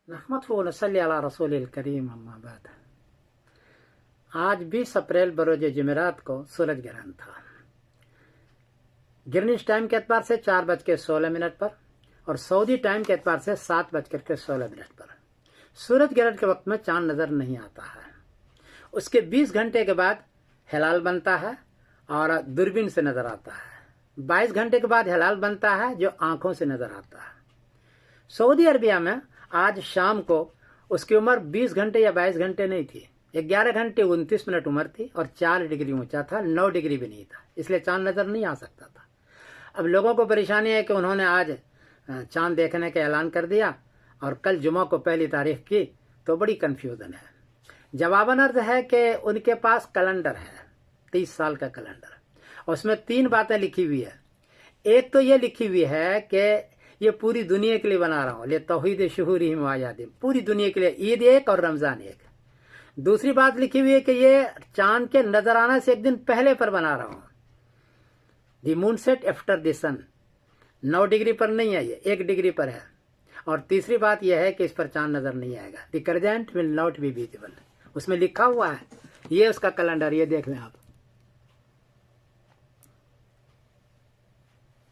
नहमदुहु व नसल्ली अला रसूलिल करीम अम्मा बाद। आज 20 अप्रैल बरोज जुमेरात को सूरज ग्रहण था। ग्रीनिच टाइम के एतबार से 4:16 पर और सऊदी टाइम के एतबार से 7:16 पर सूरज ग्रहण के वक्त में चांद नजर नहीं आता है। उसके 20 घंटे के बाद हिलाल बनता है और दूरबीन से नजर आता है। 22 घंटे के बाद हिलाल बनता है जो आंखों से नजर आता है। सऊदी अरबिया में आज शाम को उसकी उम्र 20 घंटे या 22 घंटे नहीं थी, 11 घंटे 29 मिनट उम्र थी और 4 डिग्री ऊंचा था, 9 डिग्री भी नहीं था, इसलिए चांद नजर नहीं आ सकता था। अब लोगों को परेशानी है कि उन्होंने आज चांद देखने का ऐलान कर दिया और कल जुमा को पहली तारीख की, तो बड़ी कंफ्यूजन है। जवाबन अर्ज है कि उनके पास कैलेंडर है, 30 साल का कैलेंडर, उसमें 3 बातें लिखी हुई है। एक तो ये लिखी हुई है कि ये पूरी दुनिया के लिए बना रहा हूँ, ले तौहीद शुहूरिहिम व अयादिम, पूरी दुनिया के लिए ईद एक और रमजान एक। दूसरी बात लिखी हुई है कि ये चांद के नजर आने से एक दिन पहले पर बना रहा हूँ, the moon set after the sun, 9 degree पर नहीं है, ये 1 डिग्री पर है। और तीसरी बात यह है कि इस पर चांद नजर नहीं आएगा, the crescent will not be visible, उसमें लिखा हुआ है। ये उसका कैलेंडर, ये देख लें आप,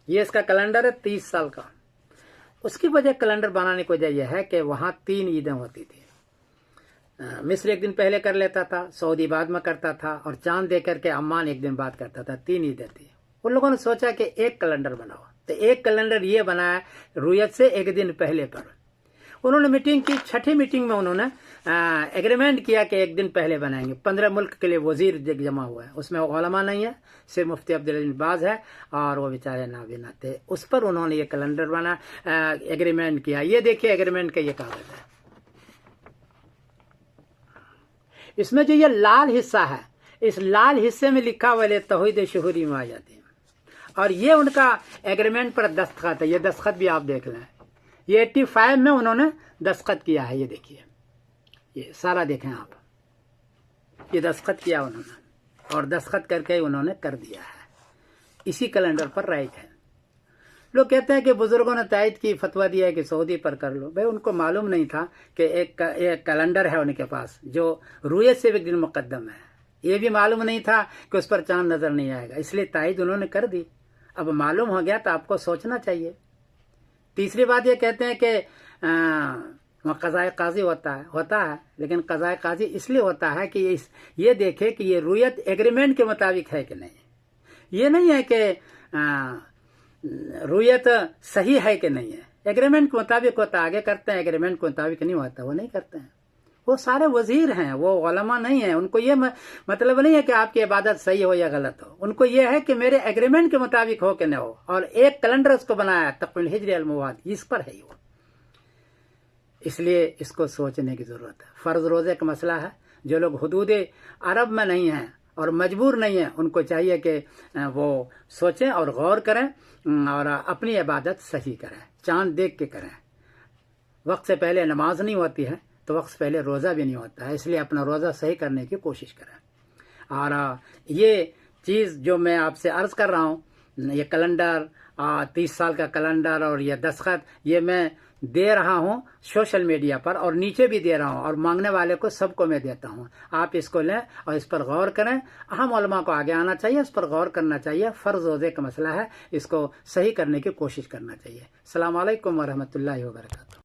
ये इसका कैलेंडर है 30 साल का। उसकी वजह कैलेंडर बनाने की वजह यह है कि वहां 3 ईदें होती थी। मिस्र एक दिन पहले कर लेता था, सऊदी बाद में करता था और चांद देख करके अम्मान एक दिन बाद करता था। 3 ईदें थी। उन लोगों ने सोचा कि एक कैलेंडर बनाओ, तो एक कैलेंडर ये बनाया रुयत से एक दिन पहले पर। उन्होंने मीटिंग की, 6ठी मीटिंग में उन्होंने एग्रीमेंट किया कि एक दिन पहले बनाएंगे। 15 मुल्क के लिए वजीर जमा हुआ है, उसमें उलमा नहीं है, सिर्फ मुफ्ती अब्दुल अजीज बाज है और वो बेचारे नाबीना थे। उस पर उन्होंने ये कैलेंडर बना, एग्रीमेंट किया। ये देखिए एग्रीमेंट का ये कागज है, इसमें जो ये लाल हिस्सा है, इस लाल हिस्से में लिखा हुआ ले तौहीद शुहूरिहिम व अयादिम, और ये उनका एग्रीमेंट पर दस्तखत है। ये दस्तखत भी आप देख लें, ये 85 में उन्होंने दस्तखत किया है। ये देखिए, ये सारा देखें आप, ये दस्तखत किया उन्होंने और दस्तखत करके उन्होंने कर दिया है। इसी कैलेंडर पर राइट है। लोग कहते हैं कि बुजुर्गों ने तायद की, फतवा दिया है कि सऊदी पर कर लो। भाई उनको मालूम नहीं था कि एक कैलेंडर है उनके पास जो रुयत से एक दिन मुकद्दम है। ये भी मालूम नहीं था कि उस पर चांद नजर नहीं आएगा, इसलिए तायद उन्होंने कर दी। अब मालूम हो गया तो आपको सोचना चाहिए। तीसरी बात ये कहते हैं कि कज़ाए काजी होता है, लेकिन कज़ाए काजी इसलिए होता है कि ये देखे कि ये रुयत एग्रीमेंट के मुताबिक है कि नहीं। ये नहीं है कि रुयत सही है कि नहीं है, एग्रीमेंट के मुताबिक होता है। आगे करते हैं, एग्रीमेंट के मुताबिक नहीं होता, वो नहीं करते हैं। वो सारे वजीर हैं, वो उलमा नहीं है। उनको ये मतलब नहीं है कि आपकी इबादत सही हो या गलत हो, उनको ये है कि मेरे एग्रीमेंट के मुताबिक हो कि न हो। और एक कैलेंडर उसको बनाया, तक़वील हिज्र अल मवाद, इस पर है वो। इसलिए इसको सोचने की जरूरत है। फर्ज रोजे का मसला है। जो लोग हुदूद अरब में नहीं हैं और मजबूर नहीं है, उनको चाहिए कि वो सोचें और गौर करें और अपनी इबादत सही करें, चांद देख के करें। वक्त से पहले नमाज नहीं होती है तो वक्त से पहले रोज़ा भी नहीं होता है, इसलिए अपना रोज़ा सही करने की कोशिश करें। और ये चीज़ जो मैं आपसे अर्ज़ कर रहा हूँ, ये कैलेंडर 30 साल का कैलेंडर और ये दस्तखत, ये मैं दे रहा हूँ सोशल मीडिया पर और नीचे भी दे रहा हूँ, और मांगने वाले को सबको मैं देता हूँ। आप इसको लें और इस पर गौर करें। अहम उलमा को आगे आना चाहिए, इस पर गौर करना चाहिए। फ़र्ज़ रोज़े का मसला है, इसको सही करने की कोशिश करना चाहिए। अस्सलामु अलैकुम व रहमतुल्लाहि व बरकातुहू।